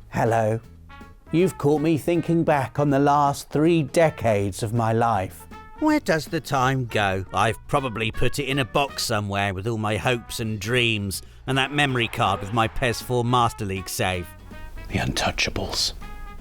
Hello. You've caught me thinking back on the last 3 decades of my life. Where does the time go? I've probably put it in a box somewhere with all my hopes and dreams, and that memory card with my PS4 Master League save. The Untouchables.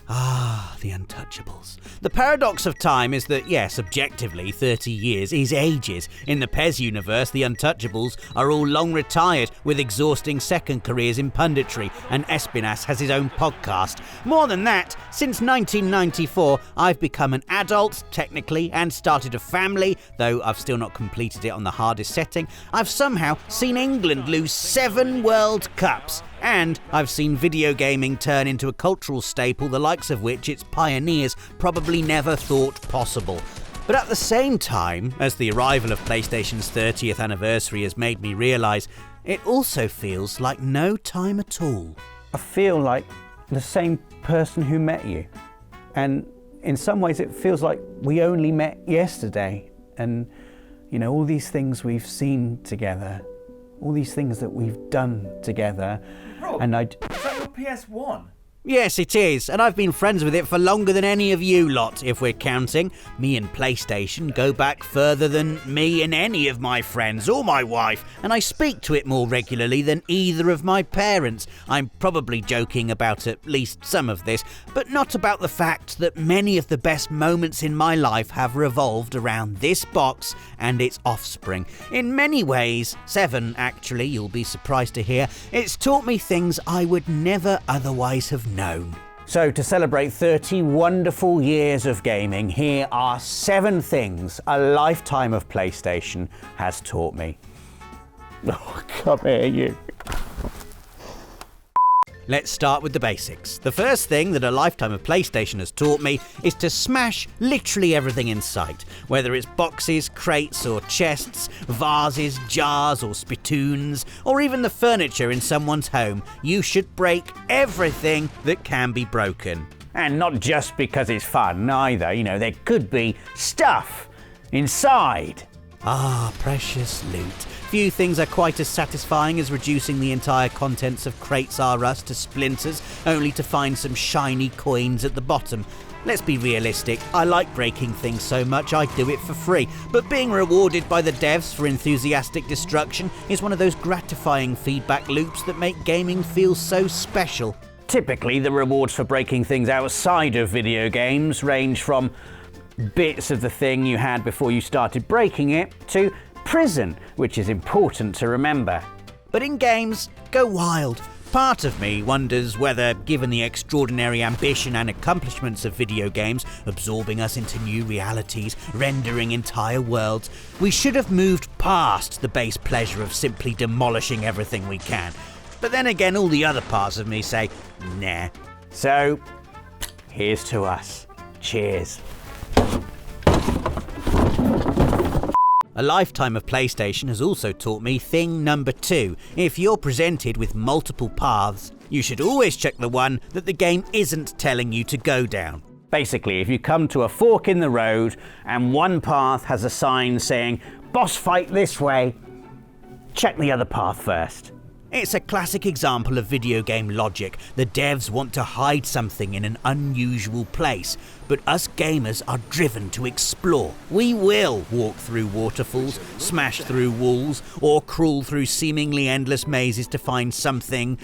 Ah, the Untouchables. The paradox of time is that, yes, objectively, 30 years is ages. In the PES universe, the Untouchables are all long retired with exhausting second careers in punditry, and Espinas has his own podcast. More than that, since 1994, I've become an adult, technically, and started a family, though I've still not completed it on the hardest setting. I've somehow seen England lose 7 World Cups. And I've seen video gaming turn into a cultural staple the likes of which its pioneers probably never thought possible. But at the same time, as the arrival of PlayStation's 30th anniversary has made me realise, it also feels like no time at all. I feel like the same person who met you. And in some ways it feels like we only met yesterday. And, you know, all these things we've seen together, all these things that we've done together. Rob, and is that your PS1? Yes, it is, and I've been friends with it for longer than any of you lot, if we're counting. Me and PlayStation go back further than me and any of my friends or my wife, and I speak to it more regularly than either of my parents. I'm probably joking about at least some of this, but not about the fact that many of the best moments in my life have revolved around this box and its offspring. In many ways, 7 actually, you'll be surprised to hear, it's taught me things I would never otherwise have known. So to celebrate 30 wonderful years of gaming, here are 7 things a lifetime of PlayStation has taught me. Oh, come here, you. Let's start with the basics. The first thing that a lifetime of PlayStation has taught me is to smash literally everything in sight. Whether it's boxes, crates or chests, vases, jars or spittoons, or even the furniture in someone's home, you should break everything that can be broken. And not just because it's fun either, you know, there could be stuff inside. Ah, precious loot. Few things are quite as satisfying as reducing the entire contents of crates R Us to splinters, only to find some shiny coins at the bottom. Let's be realistic, I like breaking things so much I do it for free, but being rewarded by the devs for enthusiastic destruction is one of those gratifying feedback loops that make gaming feel so special. Typically, the rewards for breaking things outside of video games range from bits of the thing you had before you started breaking it to prison, which is important to remember. But in games, go wild. Part of me wonders whether, given the extraordinary ambition and accomplishments of video games, absorbing us into new realities, rendering entire worlds, we should have moved past the base pleasure of simply demolishing everything we can. But then again, all the other parts of me say, nah. So, here's to us. Cheers. A lifetime of PlayStation has also taught me thing number 2. If you're presented with multiple paths, you should always check the one that the game isn't telling you to go down. Basically, if you come to a fork in the road and one path has a sign saying, boss fight this way, check the other path first. It's a classic example of video game logic. The devs want to hide something in an unusual place, but us gamers are driven to explore. We will walk through waterfalls, smash through walls, or crawl through seemingly endless mazes to find something,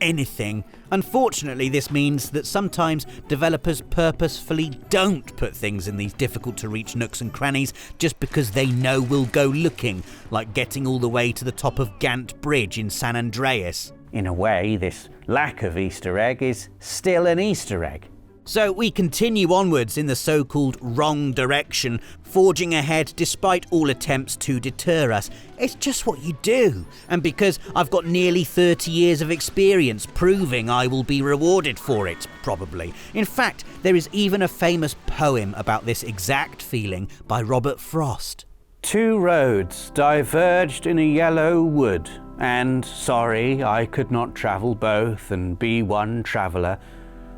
anything. Unfortunately, this means that sometimes developers purposefully don't put things in these difficult to reach nooks and crannies just because they know we'll go looking, like getting all the way to the top of Gant Bridge in San Andreas. In a way, this lack of Easter egg is still an Easter egg. So we continue onwards in the so-called wrong direction, forging ahead despite all attempts to deter us. It's just what you do. And because I've got nearly 30 years of experience proving I will be rewarded for it, probably. In fact, there is even a famous poem about this exact feeling by Robert Frost. 2 roads diverged in a yellow wood, and sorry I could not travel both and be one traveller.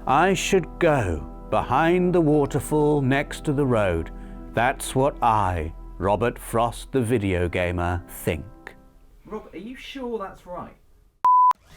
I should go behind the waterfall next to the road. That's what I, Robert Frost the video gamer, think. Rob, are you sure that's right?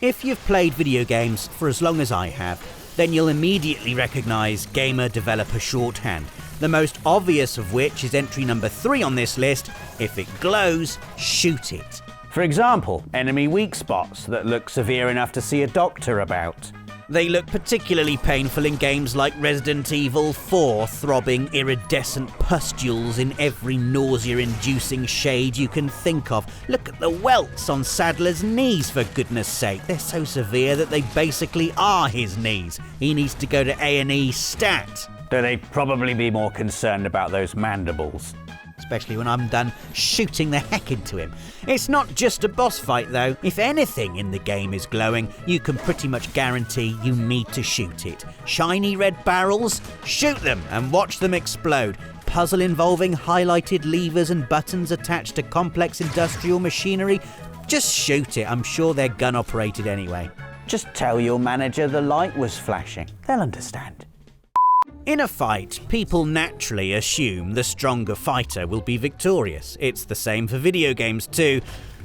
If you've played video games for as long as I have, then you'll immediately recognise gamer developer shorthand, the most obvious of which is entry number 3 on this list: if it glows, shoot it. For example, enemy weak spots that look severe enough to see a doctor about. They look particularly painful in games like Resident Evil 4, throbbing iridescent pustules in every nausea-inducing shade you can think of. Look at the welts on Sadler's knees, for goodness sake. They're so severe that they basically are his knees. He needs to go to A&E stat. Though they'd probably be more concerned about those mandibles. Especially when I'm done shooting the heck into him. It's not just a boss fight though. If anything in the game is glowing, you can pretty much guarantee you need to shoot it. Shiny red barrels? Shoot them and watch them explode. Puzzle involving highlighted levers and buttons attached to complex industrial machinery? Just shoot it. I'm sure they're gun operated anyway. Just tell your manager the light was flashing. They'll understand. In a fight, people naturally assume the stronger fighter will be victorious. It's the same for video games too.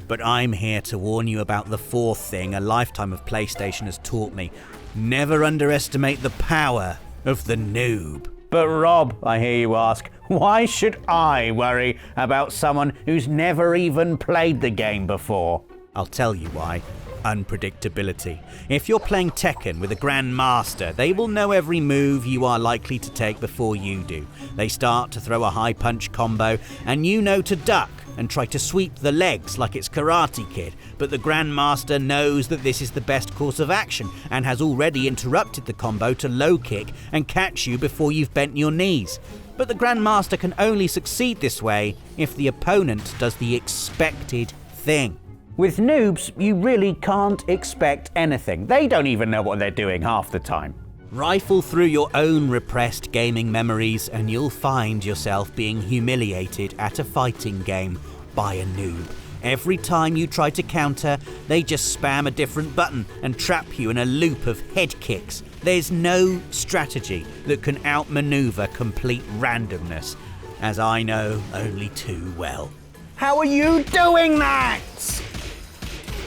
But I'm here to warn you about the fourth thing a lifetime of PlayStation has taught me. Never underestimate the power of the noob. But Rob, I hear you ask, why should I worry about someone who's never even played the game before? I'll tell you why. Unpredictability. If you're playing Tekken with a Grandmaster, they will know every move you are likely to take before you do. They start to throw a high punch combo, and you know to duck and try to sweep the legs like it's Karate Kid, but the Grandmaster knows that this is the best course of action and has already interrupted the combo to low kick and catch you before you've bent your knees. But the Grandmaster can only succeed this way if the opponent does the expected thing. With noobs, you really can't expect anything. They don't even know what they're doing half the time. Rifle through your own repressed gaming memories and you'll find yourself being humiliated at a fighting game by a noob. Every time you try to counter, they just spam a different button and trap you in a loop of head kicks. There's no strategy that can outmaneuver complete randomness, as I know only too well. How are you doing that?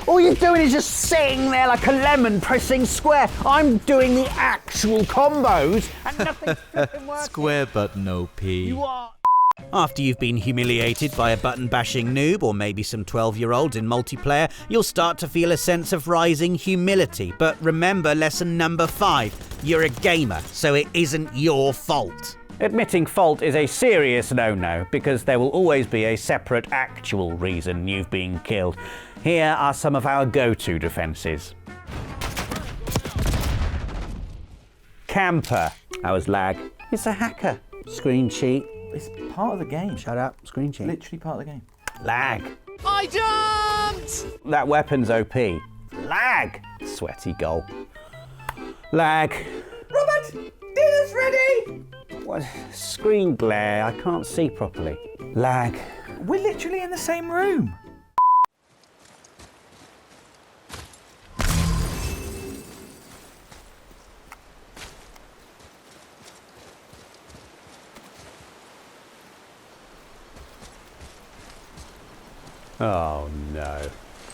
All you're doing is just sitting there like a lemon pressing square. I'm doing the actual combos and nothing's flipping working. Square button OP. You are... After you've been humiliated by a button-bashing noob or maybe some 12-year-olds in multiplayer, you'll start to feel a sense of rising humility. But remember lesson number 5. You're a gamer, so it isn't your fault. Admitting fault is a serious no-no because there will always be a separate actual reason you've been killed. Here are some of our go-to defences. Camper. That was lag. It's a hacker. Screen cheat. It's part of the game. Shut up. Screen cheat. Literally part of the game. Lag. I jumped! That weapon's OP. Lag. Sweaty goal. Lag. Robert, dinner's ready! What? Screen glare. I can't see properly. Lag. We're literally in the same room. Oh no.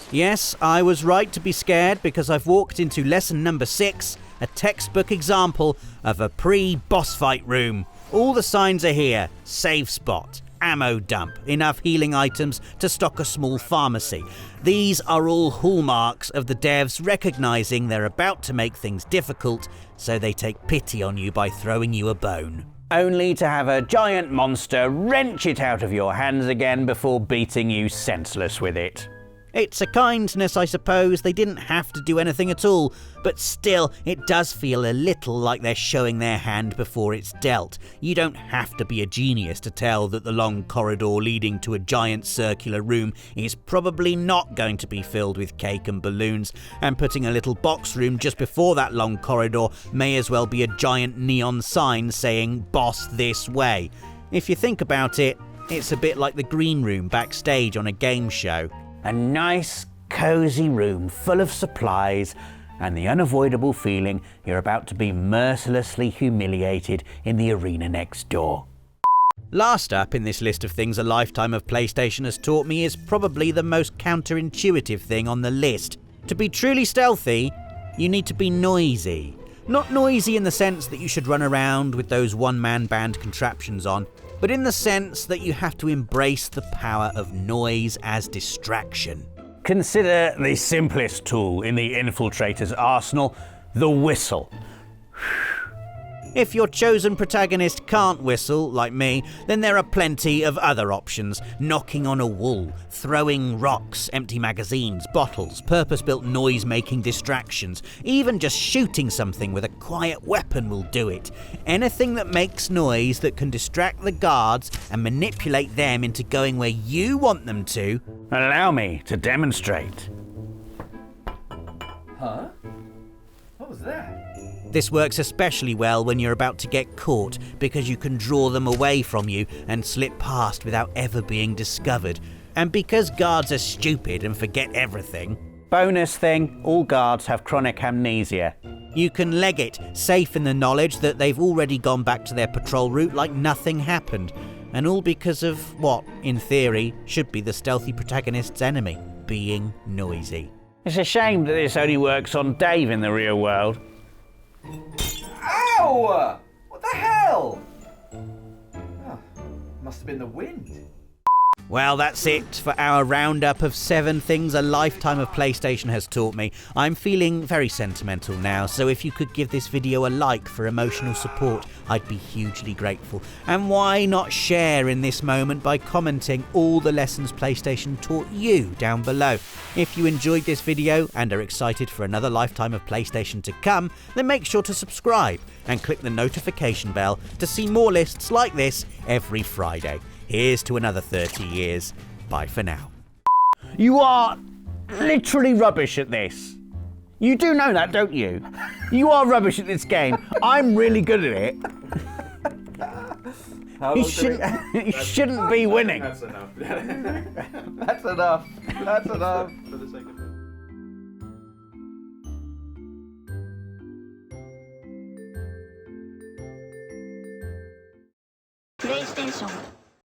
Yes, I was right to be scared because I've walked into lesson number 6, a textbook example of a pre-boss fight room. All the signs are here: save spot, ammo dump, enough healing items to stock a small pharmacy. These are all hallmarks of the devs recognizing they're about to make things difficult, so they take pity on you by throwing you a bone. Only to have a giant monster wrench it out of your hands again before beating you senseless with it. It's a kindness, I suppose. They didn't have to do anything at all, but still, it does feel a little like they're showing their hand before it's dealt. You don't have to be a genius to tell that the long corridor leading to a giant circular room is probably not going to be filled with cake and balloons, and putting a little box room just before that long corridor may as well be a giant neon sign saying "Boss this way." If you think about it, it's a bit like the green room backstage on a game show. A nice, cosy room full of supplies and the unavoidable feeling you're about to be mercilessly humiliated in the arena next door. Last up in this list of things a lifetime of PlayStation has taught me is probably the most counterintuitive thing on the list. To be truly stealthy, you need to be noisy. Not noisy in the sense that you should run around with those one-man band contraptions on, but in the sense that you have to embrace the power of noise as distraction. Consider the simplest tool in the infiltrator's arsenal, the whistle. If your chosen protagonist can't whistle, like me, then there are plenty of other options. Knocking on a wall, throwing rocks, empty magazines, bottles, purpose-built noise-making distractions. Even just shooting something with a quiet weapon will do it. Anything that makes noise that can distract the guards and manipulate them into going where you want them to. Allow me to demonstrate. Huh? What was that? This works especially well when you're about to get caught, because you can draw them away from you and slip past without ever being discovered. And because guards are stupid and forget everything, Bonus thing, all guards have chronic amnesia. you can leg it, safe in the knowledge that they've already gone back to their patrol route like nothing happened. And all because of what, in theory, should be the stealthy protagonist's enemy, being noisy. It's a shame that this only works on Dave in the real world. Ow! What the hell? Oh, must have been the wind. Well, that's it for our roundup of 7 things a lifetime of PlayStation has taught me. I'm feeling very sentimental now, so if you could give this video a like for emotional support, I'd be hugely grateful. And why not share in this moment by commenting all the lessons PlayStation taught you down below. If you enjoyed this video and are excited for another lifetime of PlayStation to come, then make sure to subscribe and click the notification bell to see more lists like this every Friday. Here's to another 30 years. Bye for now. You are literally rubbish at this. You do know that, don't you? You are rubbish at this game. I'm really good at it. You shouldn't be winning. That's enough. That's enough. That's enough. For the sake of PlayStation